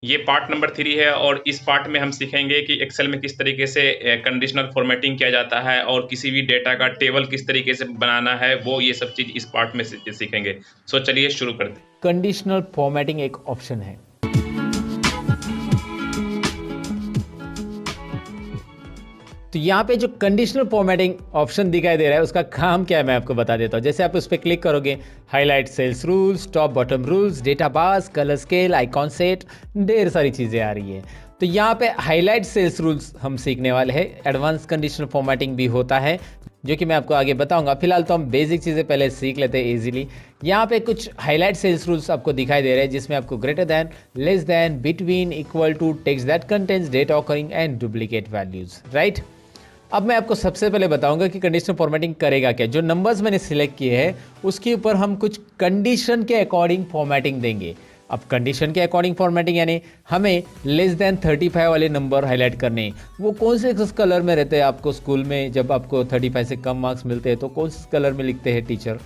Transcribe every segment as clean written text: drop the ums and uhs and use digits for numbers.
ये part number 3 है और इस पार्ट में हम सीखेंगे कि एक्सेल में किस तरीके से कंडीशनल फॉर्मेटिंग किया जाता है और किसी भी डेटा का टेबल किस तरीके से बनाना है, वो ये सब चीज़ इस पार्ट में सीखेंगे। सो चलिए शुरू करते हैं। कंडीशनल फॉर्मेटिंग एक ऑप्शन है। तो यहाँ पे जो कंडीशनल फॉर्मेटिंग ऑप्शन दिखाई दे रहा है उसका काम क्या है मैं आपको बता देता हूँ। जैसे आप उस पर क्लिक करोगे, highlight cells rules, top bottom rules, data bars, colour scale, icon set, ढेर सारी चीज़ें आ रही है। तो यहाँ पे हाईलाइट सेल्स रूल्स हम सीखने वाले हैं। एडवांस कंडीशनल फॉर्मेटिंग भी होता है जो कि मैं आपको आगे बताऊंगा। फिलहाल तो हम बेसिक चीज़ें पहले सीख लेते हैं इजीली। यहाँ पे कुछ हाईलाइट सेल्स रूल्स आपको दिखाई दे रहे हैं जिसमें आपको greater than, less than, between, equal to, text that contains, data occurring and duplicate values, right. अब मैं आपको सबसे पहले बताऊंगा कि कंडीशनल फॉर्मेटिंग करेगा क्या। जो नंबर्स मैंने सिलेक्ट किए हैं उसके ऊपर हम कुछ कंडीशन के अकॉर्डिंग फॉर्मेटिंग देंगे। अब कंडीशन के अकॉर्डिंग फॉर्मेटिंग यानी हमें लेस देन 35 वाले नंबर हाईलाइट करने। वो कौन से कलर में रहते हैं आपको स्कूल में? जब आपको 35 से कम मार्क्स मिलते हैं तो कौन से कलर में लिखते हैं टीचर?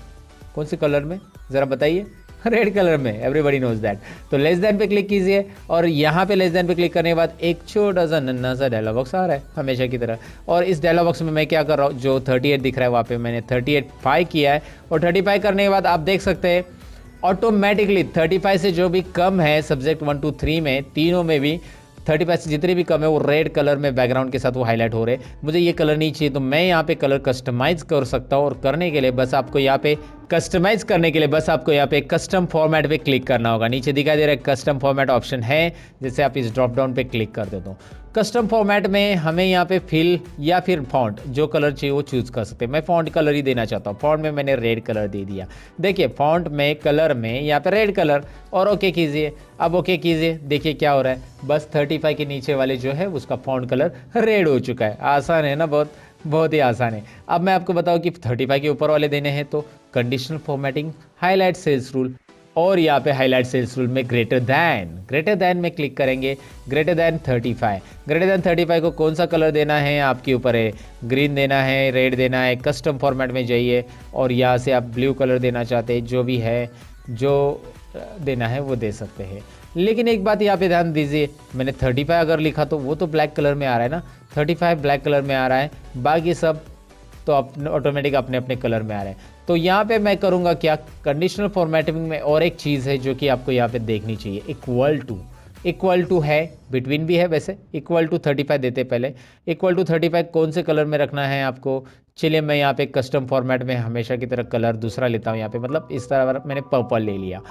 कौन से कलर में, ज़रा बताइए? रेड कलर में, एवरीबडी नोज दैट। तो लेस देन पे क्लिक कीजिए और यहाँ पे लेस देन पे क्लिक करने के बाद एक छोटा सा नन्ना सा डायलॉग बॉक्स आ रहा है हमेशा की तरह। और इस डायलॉग बॉक्स में मैं क्या कर रहा हूँ, जो 38 दिख रहा है वहाँ पे मैंने 38 किया है। और 35 करने के बाद आप देख सकते हैं ऑटोमेटिकली 35 से जो भी कम है सब्जेक्ट 1 2 3 में, तीनों में भी 35 से जितने भी कम है वो रेड कलर में बैकग्राउंड के साथ वो हाईलाइट हो रहे हैं। मुझे ये कलर नहीं चाहिए तो मैं यहाँ पे कलर कस्टमाइज कर सकता हूँ। और करने के लिए बस आपको यहाँ पे कस्टमाइज करने के लिए बस आपको यहाँ पे कस्टम फॉर्मेट पे क्लिक करना होगा। नीचे दिखाई दे रहा है कस्टम फॉर्मेट ऑप्शन है, जैसे आप इस ड्रॉप डाउन पे क्लिक कर देते हो। कस्टम फॉर्मेट में हमें यहाँ पे फिल या फिर फॉन्ट जो कलर चाहिए वो चूज़ कर सकते हैं। मैं फॉन्ट कलर ही देना चाहता हूँ। फॉन्ट में मैंने रेड कलर दे दिया। देखिए फॉन्ट में कलर में यहाँ पे रेड कलर, और ओके कीजिए। अब ओके कीजिए, देखिए क्या हो रहा है, बस 35 के नीचे वाले जो है उसका फॉन्ट कलर रेड हो चुका है। आसान है ना, बहुत बहुत ही आसान है। अब मैं आपको बताऊं कि 35 के ऊपर वाले देने हैं तो conditional formatting, highlight cells rule, और यहाँ पे हाईलाइट सेल्स रूल में ग्रेटर दैन में क्लिक करेंगे। ग्रेटर दैन 35 को कौन सा कलर देना है आपके ऊपर है। ग्रीन देना है, रेड देना है, कस्टम फॉर्मेट में जाइए और यहाँ से आप ब्लू कलर देना चाहते हैं, जो भी है जो देना है वो दे सकते हैं। लेकिन एक बात यहाँ पे ध्यान दीजिए, मैंने 35 अगर लिखा तो वो तो ब्लैक कलर में आ रहा है ना, 35 ब्लैक कलर में आ रहा है, बाकी सब तो ऑटोमेटिक अपने अपने कलर में आ रहे हैं। तो यहाँ पे मैं करूँगा क्या, कंडीशनल फॉर्मेटिंग में और एक चीज़ है जो कि आपको यहाँ पे देखनी चाहिए, इक्वल टू है, बिटवीन भी है वैसे। इक्वल टू 35 देते पहले। इक्वल टू 35 कौन से कलर में रखना है आपको? चलिए मैं यहाँ पे कस्टम फॉर्मेट में हमेशा की तरह कलर दूसरा लेता हूँ। यहाँ पे मतलब इस तरह मैंने पर्पल ले लिया।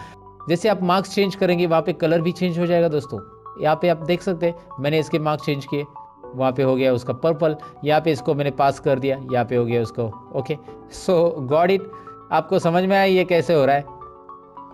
जैसे आप मार्क्स चेंज करेंगे वहाँ पे कलर भी चेंज हो जाएगा दोस्तों। यहाँ पे आप देख सकते हैं मैंने इसके मार्क्स चेंज किए, वहाँ पे हो गया उसका पर्पल। यहाँ पे इसको मैंने पास कर दिया, यहाँ पे हो गया उसको ओके। So got it. आपको समझ में आया ये कैसे हो रहा है?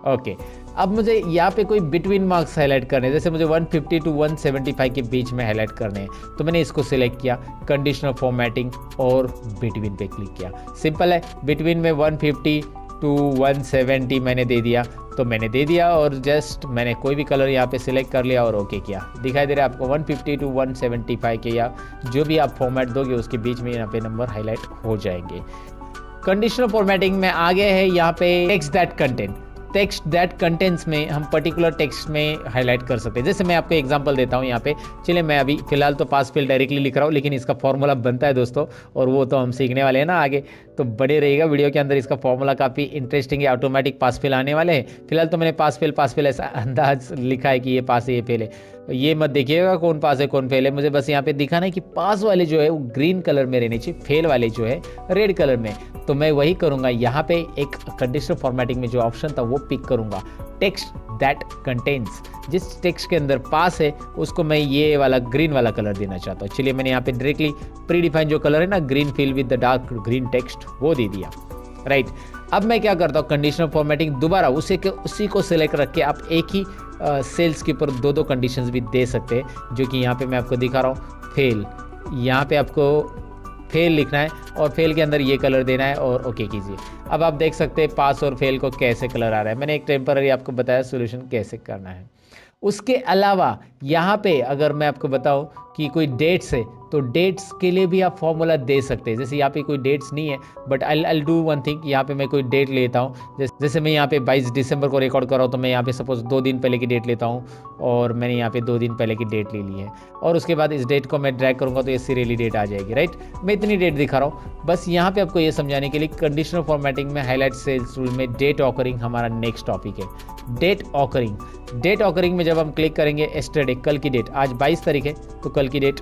ओके। अब मुझे यहाँ पे कोई बिटवीन मार्क्स हाईलाइट करने हैं, जैसे मुझे 150 टू 175 के बीच में हाईलाइट करने हैं, तो मैंने इसको सिलेक्ट किया, कंडीशनल फॉर्मेटिंग और बिटवीन पे क्लिक किया। सिंपल है, बिटवीन में 150 टू 170 मैंने दे दिया, तो मैंने दे दिया और जस्ट मैंने कोई भी कलर यहाँ पे सिलेक्ट कर लिया और ओके किया। दिखाई दे रहा है आपको 150 टू 175 के या जो भी आप फॉर्मेट दोगे उसके बीच में यहाँ पे नंबर हाईलाइट हो जाएंगे। कंडीशनल फॉर्मेटिंग में आगे है यहाँ पे टेक्स्ट दैट कंटेंट्स में हम पर्टिकुलर टेक्स्ट में हाईलाइट कर सकते हैं। जैसे मैं आपको एग्जांपल देता हूँ यहाँ पे। चलिए मैं अभी फिलहाल तो पास फेल डायरेक्टली लिख रहा हूँ, लेकिन इसका फॉर्मूला बनता है दोस्तों, और वो तो हम सीखने वाले हैं ना आगे, तो बड़े रहेगा वीडियो के अंदर। इसका फॉर्मूला काफ़ी इंटरेस्टिंग है, ऑटोमेटिक पास फेल आने वाले हैं। फिलहाल तो मैंने पास फेल ऐसा अंदाज लिखा है कि ये पास है ये फेल है। ये मत देखिएगा कौन पास है कौन फेल है, मुझे बस यहाँ पे दिखाना है कि पास वाले जो है वो ग्रीन कलर में रहने चाहिए, फेल वाले जो है रेड कलर में। तो मैं वही करूँगा, यहाँ पे एक कंडीशनल फॉर्मेटिंग में जो ऑप्शन था वो पिक करूँगा, टेक्स्ट दैट कंटेन्स। जिस टेक्स्ट के अंदर पास है उसको मैं ये वाला ग्रीन वाला कलर देना चाहता हूँ। चलिए मैंने यहाँ पे डायरेक्टली प्री डिफाइन जो कलर है ना, green fill with the dark green text, वो दे दिया, राइट। अब मैं क्या करता हूँ, कंडीशनल फॉर्मेटिंग दोबारा उसी को सिलेक्ट रख के आप एक ही सेल्स के ऊपर दो कंडीशंस भी दे सकते हैं, जो कि यहाँ पे मैं आपको दिखा रहा हूँ। फेल, यहाँ पे आपको फेल लिखना है और फेल के अंदर ये कलर देना है और ओके कीजिए। अब आप देख सकते हैं पास और फेल को कैसे कलर आ रहा है। मैंने एक टेम्पररी आपको बताया सोल्यूशन कैसे करना है। उसके अलावा यहाँ पे अगर मैं आपको बताऊँ कि कोई डेट्स है तो डेट्स के लिए भी आप फॉर्मूला दे सकते हैं। जैसे यहाँ पे कोई डेट्स नहीं है, but I do one thing, यहाँ पे मैं कोई डेट लेता हूँ। जैसे मैं यहाँ पे 22 दिसंबर को रिकॉर्ड कर रहा हूँ, तो मैं यहाँ पे सपोज 2 दिन पहले की डेट लेता हूँ, और मैंने यहाँ पे 2 दिन पहले की डेट ले ली है, और उसके बाद इस डेट को मैं ड्रैग करूँगा तो ये सीरियली डेट आ जाएगी, राइट। मैं इतनी डेट दिखा रहा हूँ बस यहाँ पे आपको ये समझाने के लिए। कंडीशनल फॉर्मेटिंग में हाईलाइट सेल्स रूल में डेट ऑकरिंग हमारा नेक्स्ट टॉपिक है। डेट ऑकरिंग में जब हम क्लिक करेंगे एस्टरडे, कल की डेट, आज 22 तारीख है तो कल की डेट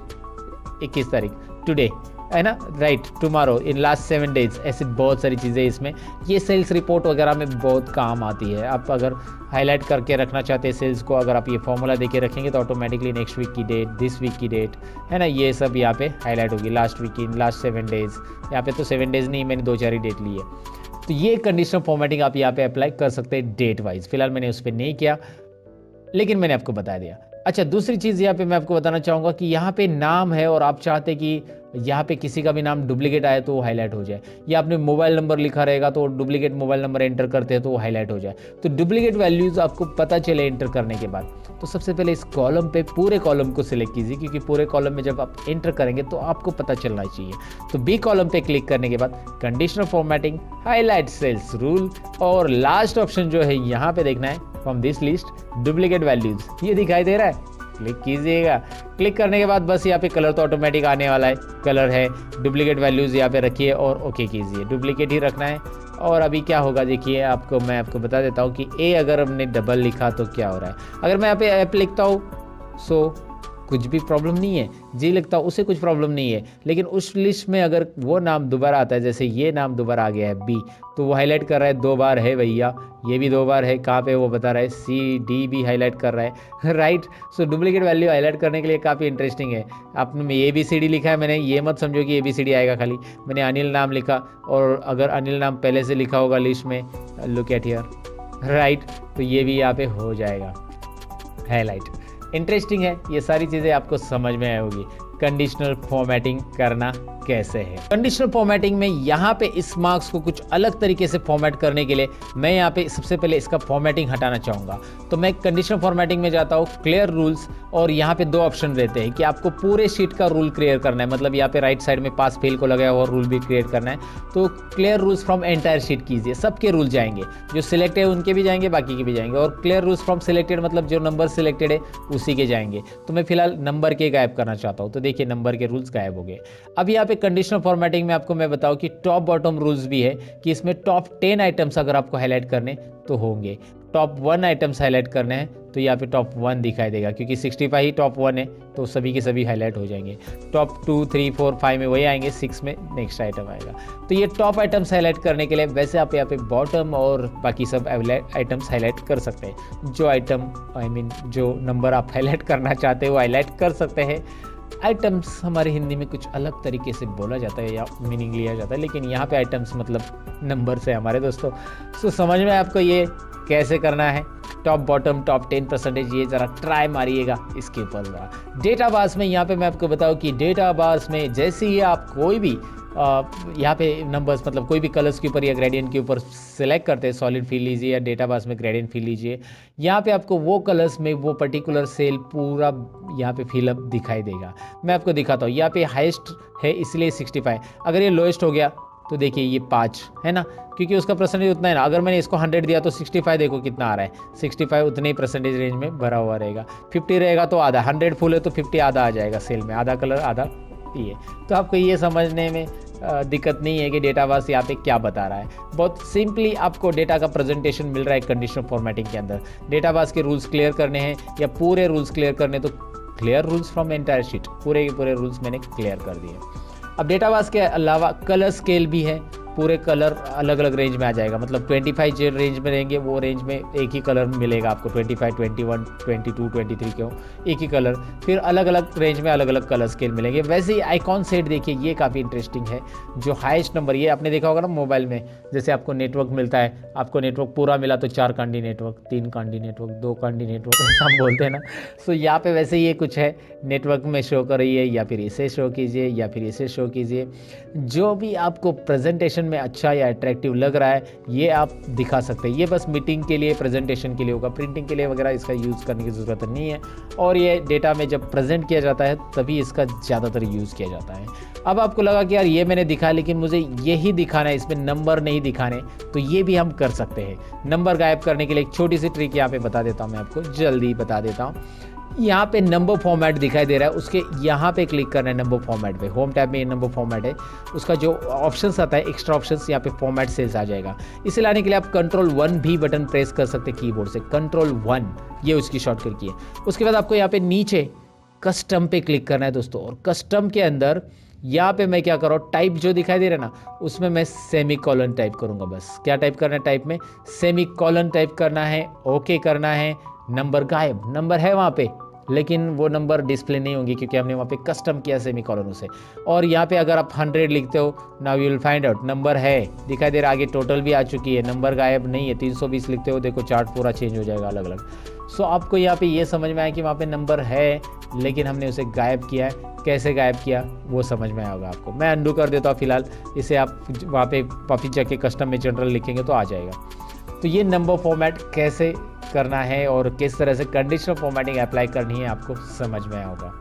21 तारीख, टुडे है ना, right, tomorrow, in last 7 days, ऐसे बहुत सारी चीज़ें इसमें, ये सेल्स रिपोर्ट वगैरह में बहुत काम आती है। आप अगर हाईलाइट करके रखना चाहते हैं सेल्स को, अगर आप ये फॉर्मूला देके रखेंगे तो ऑटोमेटिकली नेक्स्ट वीक की डेट, दिस वीक की डेट है ना, ये सब यहाँ पे हाईलाइट होगी। लास्ट वीक की, लास्ट 7 डेज, यहाँ पे तो 7 डेज नहीं, मैंने 2-4 ही डेट ली है। तो ये कंडीशनल फॉर्मेटिंग आप यहाँ पे अप्लाई कर सकते हैं डेट वाइज। फिलहाल मैंने उस पर नहीं किया, लेकिन मैंने आपको बता दिया। अच्छा, दूसरी चीज़ यहाँ पे मैं आपको बताना चाहूँगा कि यहाँ पे नाम है और आप चाहते कि यहाँ पे किसी का भी नाम डुप्लीकेट आए तो वो हाईलाइट हो जाए, या आपने मोबाइल नंबर लिखा रहेगा तो डुप्लीकेट मोबाइल नंबर एंटर करते हैं तो वो हाईलाइट हो जाए। तो डुप्लीकेट वैल्यूज़ आपको पता चले एंटर करने के बाद, तो सबसे पहले इस कॉलम पे पूरे कॉलम को सिलेक्ट कीजिए, क्योंकि पूरे कॉलम में जब आप एंटर करेंगे तो आपको पता चलना चाहिए। तो बी कॉलम पे क्लिक करने के बाद conditional formatting, highlight cells rule, और लास्ट ऑप्शन जो है यहाँ पे देखना है, from this list duplicate values, ये दिखाई दे रहा है, क्लिक कीजिएगा। क्लिक करने के बाद बस यहाँ पे कलर तो ऑटोमेटिक आने वाला है, कलर है, डुप्लीकेट वैल्यूज़ यहाँ पे रखिए और ओके कीजिए, डुप्लीकेट ही रखना है। और अभी क्या होगा देखिए, मैं आपको बता देता हूँ कि ए अगर हमने डबल लिखा तो क्या हो रहा है। अगर मैं यहाँ पे ऐप लिखता हूँ सो कुछ भी प्रॉब्लम नहीं है, जी लिखता हूँ उसे कुछ प्रॉब्लम नहीं है, लेकिन उस लिस्ट में अगर वो नाम दोबारा आता है, जैसे ये नाम दोबारा आ गया है बी, तो वो हाईलाइट कर रहा है 2 बार है भैया, ये भी 2 बार है, कहाँ पे वो बता रहा है, सी डी भी हाईलाइट कर रहा है, राइट। सो डुप्लीकेट वैल्यू हाईलाइट करने के लिए काफ़ी इंटरेस्टिंग है। आपने ABCD लिखा है, मैंने ये मत समझो कि ABCD आएगा खाली, मैंने अनिल नाम लिखा, और अगर अनिल नाम पहले से लिखा होगा लिस्ट में, लुक एट हियर, राइट, तो ये भी यहाँ पे हो जाएगा हाईलाइट। इंटरेस्टिंग है, ये सारी चीज़ें आपको समझ में आई होगी कंडीशनल फॉर्मेटिंग करना कैसे है। कंडीशनल फॉर्मेटिंग में यहाँ पे इस मार्क्स को कुछ अलग तरीके से फॉर्मेट करने के लिए मैं यहाँ पे सबसे पहले इसका फॉर्मेटिंग हटाना चाहूँगा। तो मैं कंडीशनल फॉर्मेटिंग में जाता हूँ, क्लियर रूल्स, और यहाँ पे 2 ऑप्शन रहते हैं कि आपको पूरे शीट का रूल क्लियर करना है, मतलब यहाँ पे राइट साइड में पास फेल को लगाया हुआ रूल भी क्रिएट करना है। तो clear rules from entire sheet कीजिए, सबके रूल जाएंगे, जो सिलेक्टेड है उनके भी जाएंगे, बाकी के भी जाएंगे, और क्लियर रूल्स फ्रॉम सिलेक्टेड मतलब जो नंबर सिलेक्टेड है उसी के जाएंगे। तो मैं फिलहाल नंबर के गायब करना चाहता हूँ, तो देखिए नंबर के रूल्स गायब हो गए। अब यहाँ पे कंडीशनल फॉर्मेटिंग में आपको मैं बताऊँ कि टॉप बॉटम रूल्स भी है, कि इसमें टॉप 10 आइटम्स अगर आपको हाईलाइट करने तो होंगे, टॉप 1 आइटम्स हाईलाइट करने हैं तो यहाँ पे टॉप 1 दिखाई देगा, क्योंकि 65 ही टॉप 1 है तो सभी के सभी हाईलाइट हो जाएंगे। टॉप 2, 3, 4, 5 में वही आएंगे, 6 में नेक्स्ट आइटम आएगा। तो ये टॉप आइटम्स हाईलाइट करने के लिए वैसे आप यहाँ पे बॉटम और बाकी सब आइटम्स हाईलाइट कर सकते हैं। जो आइटम जो नंबर आप हाईलाइट करना चाहते हैं वो हाईलाइट कर सकते हैं। आइटम्स हमारे हिंदी में कुछ अलग तरीके से बोला जाता है या मीनिंग लिया जाता है, लेकिन यहाँ पे आइटम्स मतलब नंबर से हमारे दोस्तों। सो समझ में आपको ये कैसे करना है, टॉप बॉटम टॉप 10%, ये ज़रा ट्राई मारिएगा इसके ऊपर ज़रा। डेटा बार्स में यहाँ पे मैं आपको बताऊँ कि डेटा बार्स में जैसे ही आप कोई भी यहाँ पे नंबर्स मतलब कोई भी कलर्स के ऊपर या ग्रेडियंट के ऊपर सेलेक्ट करते हैं, सॉलिड फील लीजिए या डेटा बार्स में ग्रेडियंट फील लीजिए, यहाँ पे आपको वो कलर्स में वो पर्टिकुलर सेल पूरा यहाँ पे फिलअप दिखाई देगा। मैं आपको दिखाता हूँ, यहाँ पे हाईएस्ट है इसलिए 65, अगर ये लोएस्ट हो गया तो देखिए ये 5 है ना, क्योंकि उसका परसेंटेज उतना है ना। अगर मैंने इसको 100 दिया तो 65 देखो कितना आ रहा है, 65 उतने ही परसेंटेज रेंज में भरा हुआ रहेगा। 50 रहेगा तो आधा, 100 फुल है तो 50 आधा आ जाएगा सेल में, आधा कलर आधा ये। तो आपको ये समझने में दिक्कत नहीं है कि डेटाबेस यहाँ पे क्या बता रहा है। बहुत सिंपली आपको डेटा का प्रेजेंटेशन मिल रहा है कंडीशनल फॉर्मेटिंग के अंदर। डेटाबेस के रूल्स क्लियर करने हैं या पूरे रूल्स क्लियर करने, तो clear rules from entire sheet, पूरे के पूरे रूल्स मैंने क्लियर कर दिए। अब डेटाबेस के अलावा कलर स्केल भी है, पूरे कलर अलग अलग रेंज में आ जाएगा, मतलब 25 जो रेंज में रहेंगे वो रेंज में एक ही कलर मिलेगा आपको, 25, 21, 22, 23 क्यों एक ही कलर, फिर अलग अलग रेंज में अलग अलग कलर स्केल मिलेंगे। वैसे ही आइकॉन सेट देखिए, ये काफ़ी इंटरेस्टिंग है। जो हाईएस्ट नंबर, ये आपने देखा होगा ना मोबाइल में, जैसे आपको नेटवर्क मिलता है, आपको नेटवर्क पूरा मिला तो 4 Kandi network, 3 Kandi network, 2 Kandi network, ऐसा हम बोलते हैं ना। सो यहाँ पे वैसे ये कुछ है, नेटवर्क में शो कर रही है, या फिर इसे शो कीजिए या फिर इसे शो कीजिए। जो भी आपको प्रेजेंटेशन में अच्छा या अट्रैक्टिव लग रहा है ये आप दिखा सकते हैं। ये बस मीटिंग के लिए, प्रेजेंटेशन के लिए होगा, प्रिंटिंग के लिए वगैरह इसका यूज़ करने की ज़रूरत नहीं है। और ये डेटा में जब प्रेजेंट किया जाता है तभी इसका ज़्यादातर यूज़ किया जाता है। अब आपको लगा कि यार ये मैंने दिखाया लेकिन मुझे यही दिखाना है, इसमें नंबर नहीं दिखाने, तो ये भी हम कर सकते हैं। नंबर गायब करने के लिए एक छोटी सी ट्रिक यहाँ पे बता देता हूँ, मैं आपको जल्दी बता देता हूँ। यहाँ पे नंबर फॉर्मेट दिखाई दे रहा है, उसके यहाँ पे क्लिक करना है नंबर फॉर्मेट पे। होम टैब में ये नंबर फॉर्मेट है, उसका जो ऑप्शंस आता है एक्स्ट्रा ऑप्शंस, यहाँ पे फॉर्मेट सेल्स आ जाएगा। इसे लाने के लिए आप Ctrl+1 भी बटन प्रेस कर सकते हैं कीबोर्ड से। Ctrl+1 ये उसकी शॉर्टकट की है। उसके बाद आपको यहाँ पे नीचे कस्टम पे क्लिक करना है दोस्तों, और कस्टम के अंदर यहाँ पे मैं क्या कर रहा हूँ, टाइप जो दिखाई दे रहा है ना, उसमें मैं सेमीकोलन टाइप करूँगा। बस क्या टाइप करना है, टाइप में सेमीकोलन टाइप करना है, ओके करना है। नंबर गायब, नंबर है वहाँ पे लेकिन वो नंबर डिस्प्ले नहीं होंगे क्योंकि हमने वहाँ पे कस्टम किया सेमीकोलन उसे। और यहाँ पे अगर आप 100 लिखते हो, now you will find out number है दिखाई दे रहा, आगे टोटल भी आ चुकी है, नंबर गायब नहीं है। 320 लिखते हो, देखो चार्ट पूरा चेंज हो जाएगा अलग अलग। सो आपको यहाँ पे ये समझ में आया कि वहाँ पे नंबर है लेकिन हमने उसे गायब किया है। कैसे गायब किया वो समझ में आया होगा आपको। मैं अंडू कर देता हूँ फिलहाल, इसे आप वहाँ पे वापस जाके कस्टम में जनरल लिखेंगे तो आ जाएगा। तो ये नंबर फॉर्मेट कैसे करना है और किस तरह से कंडीशनल फॉर्मेटिंग अप्लाई करनी है आपको समझ में आया होगा।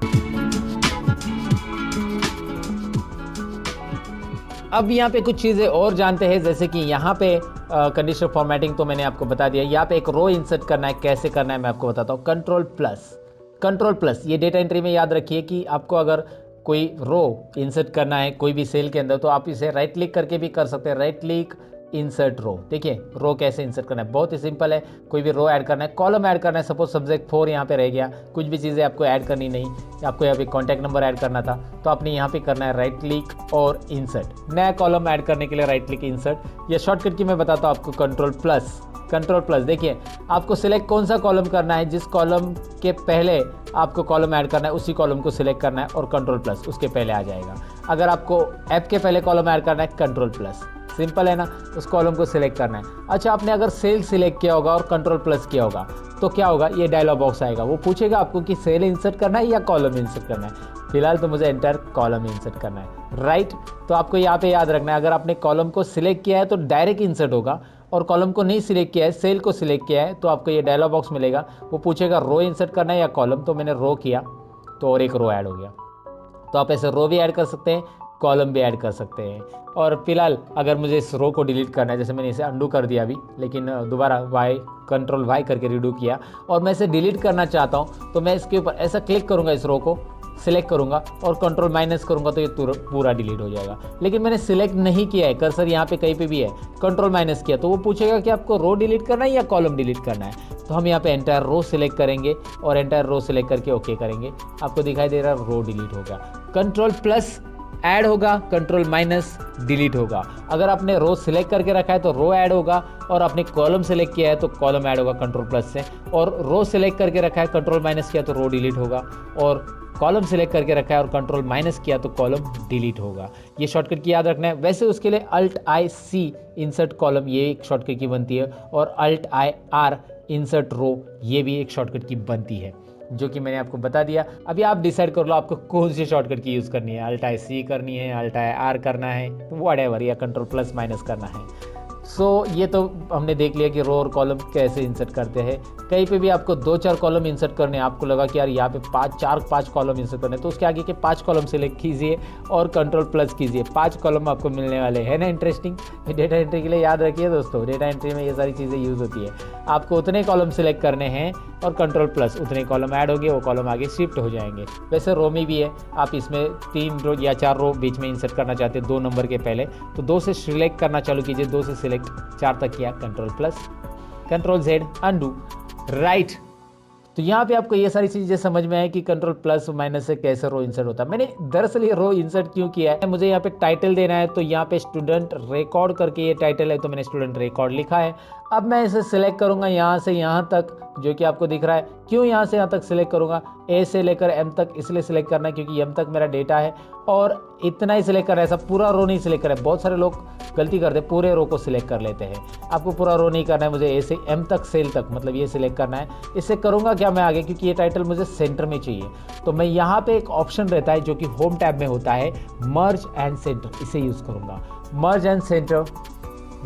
अब यहाँ पे कुछ चीज़ें और जानते हैं, जैसे कि यहाँ पे कंडीशनल फॉर्मेटिंग तो मैंने आपको बता दिया। यहाँ पे एक रो इंसर्ट करना है, कैसे करना है मैं आपको बताता हूँ। Ctrl+ ये डेटा एंट्री में याद रखिए कि आपको अगर कोई रो इंसर्ट करना है कोई भी सेल के अंदर तो आप इसे राइट क्लिक करके भी कर सकते हैं। राइट क्लिक इंसर्ट रो, देखिए रो कैसे इंसर्ट करना है, बहुत ही सिंपल है। कोई भी रो ऐड करना है, कॉलम ऐड करना है, सपोज सब्जेक्ट 4 यहाँ पे रह गया, कुछ भी चीज़ें आपको ऐड करनी नहीं, आपको यहाँ पे कॉन्टैक्ट नंबर ऐड करना था तो आपने यहाँ पे करना है राइट क्लिक और इंसर्ट। नया कॉलम ऐड करने के लिए राइट क्लिक इंसर्ट। या शॉर्टकट की मैं बताता हूँ आपको, Ctrl+। देखिए आपको सिलेक्ट कौन सा कॉलम करना है, जिस कॉलम के पहले आपको कॉलम ऐड करना है उसी कॉलम को सिलेक्ट करना है और Ctrl+ उसके पहले आ जाएगा। अगर आपको ऐप के पहले कॉलम ऐड करना है Ctrl+, सिंपल है ना, उस कॉलम को सिलेक्ट करना है। अच्छा, आपने अगर सेल सिलेक्ट किया होगा और Ctrl+ किया होगा तो क्या होगा, ये डायलॉग बॉक्स आएगा, वो पूछेगा आपको कि सेल इंसर्ट करना है या कॉलम इंसर्ट करना है। फिलहाल तो मुझे एंटायर कॉलम इंसर्ट करना है, राइट। तो आपको यहाँ पे याद रखना है, अगर आपने कॉलम को सिलेक्ट किया है तो डायरेक्ट इंसर्ट होगा, और कॉलम को नहीं सिलेक्ट किया है, सेल को सिलेक्ट किया है तो आपको ये डायलॉग बॉक्स मिलेगा, वो पूछेगा रो इंसर्ट करना है या कॉलम। तो मैंने रो किया तो और एक रो ऐड हो गया। तो आप ऐसे रो भी ऐड कर सकते हैं, कॉलम भी ऐड कर सकते हैं। और फिलहाल अगर मुझे इस रो को डिलीट करना है, जैसे मैंने इसे अंडू कर दिया अभी, लेकिन दोबारा Ctrl+Y करके रीडू किया और मैं इसे डिलीट करना चाहता हूँ तो मैं इसके ऊपर ऐसा क्लिक करूँगा, इस रो को सिलेक्ट करूँगा और Ctrl- करूँगा तो ये पूरा डिलीट हो जाएगा। लेकिन मैंने सिलेक्ट नहीं किया है, कर्सर यहाँ पे कहीं पे भी है, Ctrl- किया तो वो पूछेगा कि आपको रो डिलीट करना है या कॉलम डिलीट करना है। तो हम यहाँ पे एंटायर रो सिलेक्ट करेंगे और एंटायर रो सिलेक्ट करके ओके करेंगे। आपको दिखाई दे रहा है रो डिलीट हो गया। Ctrl+ ऐड होगा, Ctrl- डिलीट होगा। अगर आपने रो सिलेक्ट करके रखा है तो रो ऐड होगा, और आपने कॉलम सिलेक्ट किया है तो कॉलम ऐड होगा Ctrl+ से, और रो सिलेक्ट करके रखा है Ctrl- किया तो रो डिलीट होगा, और कॉलम सिलेक्ट करके रखा है और Ctrl- किया तो कॉलम डिलीट होगा। ये शॉर्टकट की याद रखना है। वैसे उसके लिए Alt+I+C इंसर्ट कॉलम ये एक शॉर्टकट की बनती है, और Alt+I+R इंसर्ट रो ये भी एक शॉर्टकट की बनती है, जो कि मैंने आपको बता दिया। अभी आप डिसाइड कर लो आपको कौन सी शॉर्टकट की यूज़ करनी है, Alt+I+C करनी है, Alt+I+R करना है, व्हाटएवर, या Ctrl+- करना है। सो ये तो हमने देख लिया कि रो और कॉलम कैसे इंसर्ट करते हैं। कहीं पे भी आपको 2-4 कॉलम इंसर्ट करने, आपको लगा कि यार यहाँ पे 4-5 कॉलम इंसर्ट करने, तो उसके आगे के 5 कॉलम सिलेक्ट कीजिए और Ctrl+ कीजिए, 5 कॉलम आपको मिलने वाले हैं ना। इंटरेस्टिंग। डेटा एंट्री के लिए याद रखिए दोस्तों, डेटा एंट्री में ये सारी चीज़ें यूज़ होती है। आपको उतने कॉलम सिलेक्ट करने हैं और Ctrl+ उतने कॉलम ऐड होंगे, वो कॉलम आगे शिफ्ट हो जाएंगे। वैसे रो में भी है, आप इसमें 3 रो या 4 रो बीच में इंसर्ट करना चाहते हैं 2 नंबर के पहले, तो 2 से सिलेक्ट करना चालू कीजिए, 2 से सिलेक्ट 4 तक किया, Ctrl+, Ctrl+Z अंडू, राइट। तो यहाँ पे आपको ये सारी चीज़ें समझ में आए कि Ctrl+- से कैसे रो इंसर्ट होता है। मैंने दरअसल ये रो इंसर्ट क्यों किया है, मुझे यहाँ पे टाइटल देना है तो यहाँ पे स्टूडेंट रिकॉर्ड करके ये टाइटल है तो मैंने स्टूडेंट रिकॉर्ड लिखा है। अब मैं इसे सिलेक्ट करूँगा यहाँ से यहाँ तक, जो कि आपको दिख रहा है। क्यों यहाँ से यहाँ तक सिलेक्ट करूँगा? ए से लेकर एम तक इसलिए सिलेक्ट करना है क्योंकि एम तक मेरा डेटा है और इतना ही सिलेक्ट करना है, ऐसा पूरा रो नहीं सिलेक्ट करना है। बहुत सारे लोग गलती करते हैं, पूरे रो को सिलेक्ट कर लेते हैं। आपको पूरा रो नहीं करना है, मुझे ए से एम तक, सेल तक, मतलब ये सिलेक्ट करना है। इससे करूँगा क्या मैं आगे, क्योंकि ये टाइटल मुझे सेंटर में चाहिए, तो मैं यहाँ पे एक ऑप्शन रहता है जो कि होम टैब में होता है, मर्ज एंड सेंटर, इसे यूज़ करूँगा। मर्ज एंड सेंटर,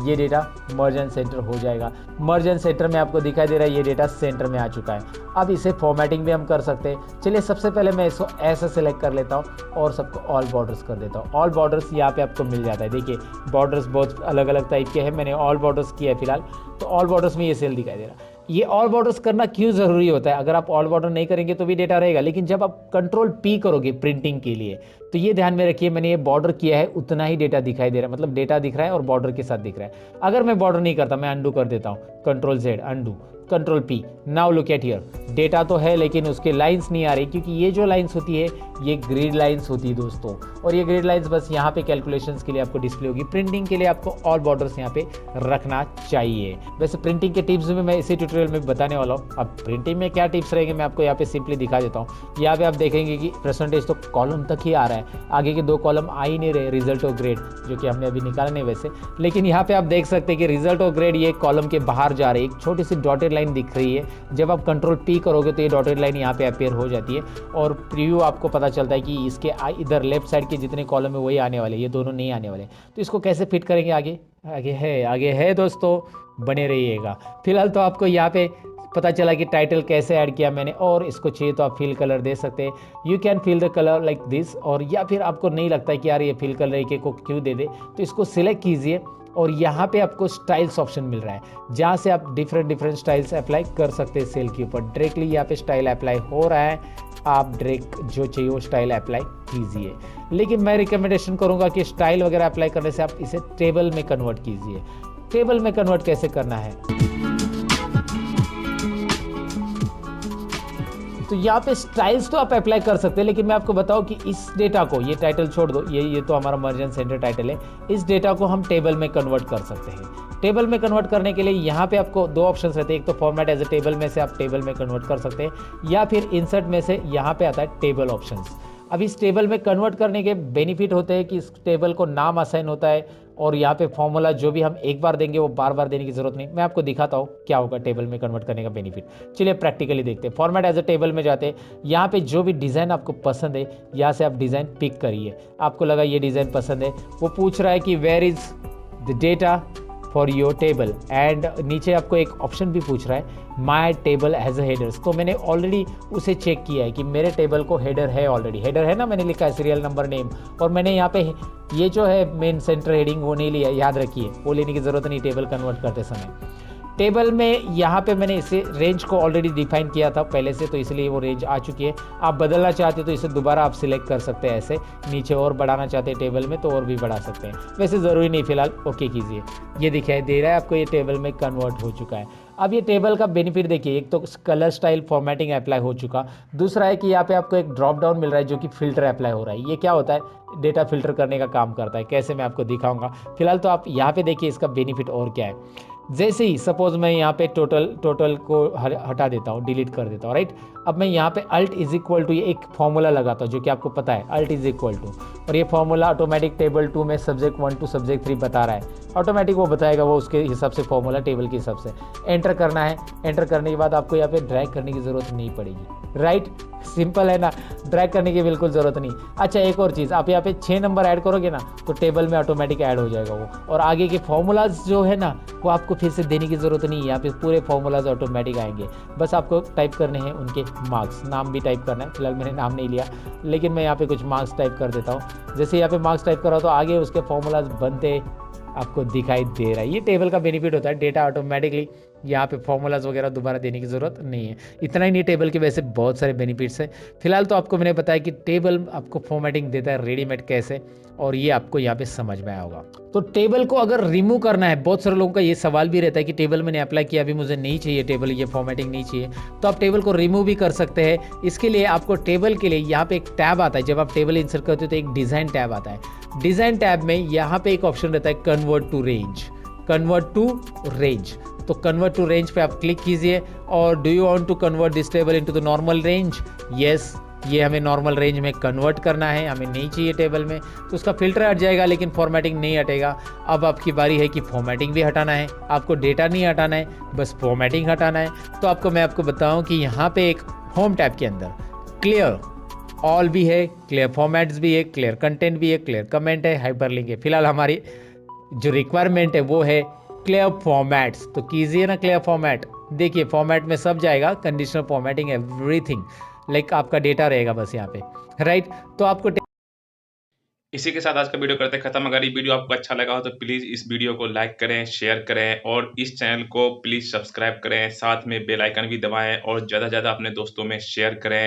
ये डेटा मर्ज एंड सेंटर हो जाएगा। मर्ज एंड सेंटर में आपको दिखाई दे रहा है ये डेटा सेंटर में आ चुका है। अब इसे फॉर्मेटिंग भी हम कर सकते हैं। चलिए सबसे पहले मैं इसको ऐसा सेलेक्ट कर लेता हूँ और सबको ऑल बॉर्डर्स कर देता हूँ। ऑल बॉर्डर्स यहाँ पे आपको मिल जाता है। देखिए बॉर्डर्स बहुत अलग अलग टाइप के हैं, मैंने ऑल बॉर्डर्स किया है फिलहाल, तो ऑल बॉर्डर्स में ये सेल दिखाई दे रहा है। ये ऑल बॉर्डर्स करना क्यों ज़रूरी होता है? अगर आप ऑल बॉर्डर नहीं करेंगे तो भी डेटा रहेगा, लेकिन जब आप कंट्रोल पी करोगे प्रिंटिंग के लिए तो ये ध्यान में रखिए, मैंने ये बॉर्डर किया है उतना ही डेटा दिखाई दे रहा है, मतलब डेटा दिख रहा है और बॉर्डर के साथ दिख रहा है। अगर मैं बॉर्डर नहीं करता, मैं अंडू कर देता हूँ, control Z undo, control P, now look at here, data तो है लेकिन उसके लाइंस नहीं आ रही, क्योंकि ये जो लाइंस होती है ये ग्रिड लाइंस होती है दोस्तों, और ये ग्रिड लाइंस बस यहाँ पे कैलकुलेशंस के लिए आपको डिस्प्ले होगी। प्रिंटिंग के लिए आपको ऑल बॉर्डर्स यहाँ पे रखना चाहिए। वैसे प्रिंटिंग के टिप्स भी मैं इसी ट्यूटोरियल में बताने वाला हूँ। अब प्रिंटिंग में क्या टिप्स रहेंगे मैं आपको यहाँ पे सिंपली दिखा देता हूँ। यहाँ पे आप देखेंगे कि परसेंटेज तो कॉलम तक ही आ रहा है, आगे के 2 कॉलम आ ही नहीं रहे, रिजल्ट और ग्रेड, जो कि हमने अभी निकाला नहीं वैसे, लेकिन यहाँ पे आप देख सकते हैं कि रिजल्ट और ग्रेड ये कॉलम के बाहर जा रही है, एक छोटी सी डॉटेड लाइन दिख रही है। जब आप कंट्रोल पी करोगे तो ये डॉटेड लाइन यहाँ पे अपेयर हो जाती है और प्रीव्यू आपको पता चलता है कि इसके इधर लेफ्ट साइड के जितने कॉलम है वही आने वाले, ये दोनों नहीं आने वाले। तो इसको कैसे फिट करेंगे आगे है दोस्तों, बने रहिएगा। फिलहाल तो आपको यहाँ पे पता चला कि टाइटल कैसे ऐड किया मैंने, और इसको चाहिए तो आप फिल कलर दे सकते हैं। You can fill the colour like this, और या फिर आपको नहीं लगता है कि यार ये फिल कलर के को क्यों दे तो इसको सिलेक्ट कीजिए और यहाँ पे आपको स्टाइल्स ऑप्शन मिल रहा है, जहाँ से आप डिफरेंट स्टाइल्स अप्लाई कर सकते हैं सेल के ऊपर। डायरेक्टली यहाँ पे स्टाइल अप्लाई हो रहा है, आप डायरेक्ट जो चाहिए वो स्टाइल अप्लाई कीजिए। लेकिन मैं रिकमेंडेशन करूँगा कि स्टाइल वगैरह अप्लाई करने से आप इसे टेबल में कन्वर्ट कीजिए। टेबल में कन्वर्ट कैसे करना है, तो यहाँ पे स्टाइल्स तो आप अप्लाई कर सकते हैं, लेकिन मैं आपको बताऊं कि इस डेटा को, ये टाइटल छोड़ दो, ये तो हमारा मर्ज एंड सेंटर टाइटल है, इस डेटा को हम टेबल में कन्वर्ट कर सकते हैं। टेबल में कन्वर्ट करने के लिए यहाँ पे आपको 2 ऑप्शंस रहते हैं, एक तो फॉर्मेट एज ए टेबल में से आप टेबल में कन्वर्ट कर सकते हैं, या फिर इंसर्ट में से यहाँ पे आता है टेबल ऑप्शंस। अब इस टेबल में कन्वर्ट करने के बेनिफिट होते हैं कि इस टेबल को नाम असाइन होता है, और यहाँ पे फॉर्मूला जो भी हम एक बार देंगे वो बार बार देने की जरूरत नहीं। मैं आपको दिखाता हूँ क्या होगा टेबल में कन्वर्ट करने का बेनिफिट। चलिए प्रैक्टिकली देखते हैं। फॉर्मेट एज ए टेबल में जाते हैं, यहाँ पे जो भी डिज़ाइन आपको पसंद है यहाँ से आप डिज़ाइन पिक करिए। आपको लगा ये डिज़ाइन पसंद है, वो पूछ रहा है कि where is the data for your table, and नीचे आपको एक ऑप्शन भी पूछ रहा है my table has a headers. तो मैंने ऑलरेडी उसे चेक किया है कि मेरे टेबल को हेडर है, ऑलरेडी हेडर है ना, मैंने लिखा है सीरियल नंबर नेम, और मैंने यहाँ पे ये जो है मेन सेंटर हेडिंग वो नहीं लिया, याद रखिए वो लेने की ज़रूरत नहीं टेबल कन्वर्ट करते समय। टेबल में यहाँ पे मैंने इसे रेंज को ऑलरेडी डिफाइन किया था पहले से, तो इसलिए वो रेंज आ चुकी है। आप बदलना चाहते तो इसे दोबारा आप सिलेक्ट कर सकते हैं, ऐसे नीचे और बढ़ाना चाहते हैं टेबल में तो और भी बढ़ा सकते हैं, वैसे ज़रूरी नहीं। फिलहाल ओके कीजिए, ये दिखाई दे रहा है आपको ये टेबल में कन्वर्ट हो चुका है। अब ये टेबल का बेनिफिट देखिए, एक तो कलर स्टाइल फॉर्मेटिंग अप्लाई हो चुका, दूसरा है कि यहाँ पे आपको एक ड्रॉप डाउन मिल रहा है जो कि फिल्टर अप्लाई हो रहा है। ये क्या होता है, डेटा फिल्टर करने का काम करता है। कैसे मैं आपको दिखाऊंगा। फिलहाल तो आप यहाँ पे देखिए इसका बेनिफिट और क्या है। जैसे ही सपोज मैं यहाँ पे टोटल को हटा देता हूँ, डिलीट कर देता हूँ, राइट। अब मैं यहाँ पे अल्ट इज इक्वल टू, ये एक फॉर्मूला लगाता हूँ जो कि आपको पता है, अल्ट इज इक्वल टू, और ये फॉर्मूला ऑटोमेटिक टेबल 2 में सब्जेक्ट 1 टू सब्जेक्ट 3 बता रहा है, ऑटोमेटिक वो बताएगा, वो उसके हिसाब से फॉर्मूला टेबल के हिसाब से एंटर करना है। एंटर करने के बाद आपको यहाँ पे ड्रैग करने की ज़रूरत नहीं पड़ेगी, राइट। सिंपल है ना, ड्रैग करने की बिल्कुल ज़रूरत नहीं। अच्छा एक और चीज़, आप यहाँ पे 6 नंबर ऐड करोगे ना तो टेबल में ऑटोमेटिक ऐड हो जाएगा वो, और आगे के फॉर्मूलाज जो है ना वो आपको फिर से देने की ज़रूरत नहीं है। यहाँ पे पूरे फॉर्मूलाज ऑटोमेटिक आएंगे, बस आपको टाइप करने हैं उनके मार्क्स, नाम भी टाइप करना है। फिलहाल मैंने नाम नहीं लिया, लेकिन मैं यहाँ पे कुछ मार्क्स टाइप कर देता हूँ। जैसे यहाँ पे मार्क्स टाइप करा तो आगे उसके फॉर्मूलाज बनते आपको दिखाई दे रहा है। ये टेबल का बेनिफिट होता है, डेटा ऑटोमेटिकली यहाँ पे फॉर्मूलाज वगैरह दोबारा देने की ज़रूरत नहीं है। इतना ही नहीं, टेबल के वैसे बहुत सारे बेनिफिट्स हैं। फिलहाल तो आपको मैंने बताया कि टेबल आपको फॉर्मेटिंग देता है रेडीमेड कैसे, और ये आपको यहाँ पे समझ में आया होगा। तो टेबल को अगर रिमूव करना है, बहुत सारे लोगों का ये सवाल भी रहता है कि टेबल मैंने अप्लाई किया, अभी मुझे नहीं चाहिए टेबल, ये फॉर्मेटिंग नहीं चाहिए, तो आप टेबल को रिमूव भी कर सकते हैं। इसके लिए आपको टेबल के लिए यहाँ पे एक टैब आता है, जब आप टेबल इंसर्ट करते हो तो एक डिज़ाइन टैब आता है। डिज़ाइन टैब में यहाँ पे एक ऑप्शन रहता है convert to range. Convert to range. तो कन्वर्ट टू रेंज पे आप क्लिक कीजिए और do you want to convert this table into the normal range? Yes, ये हमें नॉर्मल रेंज में कन्वर्ट करना है, हमें नहीं चाहिए टेबल में, तो उसका फिल्टर हट जाएगा लेकिन फॉर्मेटिंग नहीं हटेगा। अब आपकी बारी है कि फॉर्मेटिंग भी हटाना है, आपको डेटा नहीं हटाना है, बस फॉर्मेटिंग हटाना है। तो मैं आपको बताऊं कि यहाँ पे एक होम टैब के अंदर क्लियर ऑल भी है, क्लियर फॉर्मेट्स भी है, क्लियर कंटेंट भी है, क्लियर कमेंट है, हाइपरलिंक है। फिलहाल हमारी जो रिक्वायरमेंट है वो है क्लियर फॉर्मेट्स, तो कीजिए ना क्लियर फॉर्मेट। देखिए फॉर्मेट में सब जाएगा, कंडीशनल फॉर्मेटिंग एवरीथिंग, लाइक आपका डेटा रहेगा बस यहाँ पे, राइट। तो आपको इसी के साथ आज का वीडियो करते हैं खत्म। अगर ये वीडियो आपको अच्छा लगा हो तो प्लीज़ इस वीडियो को लाइक करें, शेयर करें और इस चैनल को प्लीज़ सब्सक्राइब करें, साथ में बेल आइकन भी दबाएं और ज़्यादा से ज़्यादा अपने दोस्तों में शेयर करें।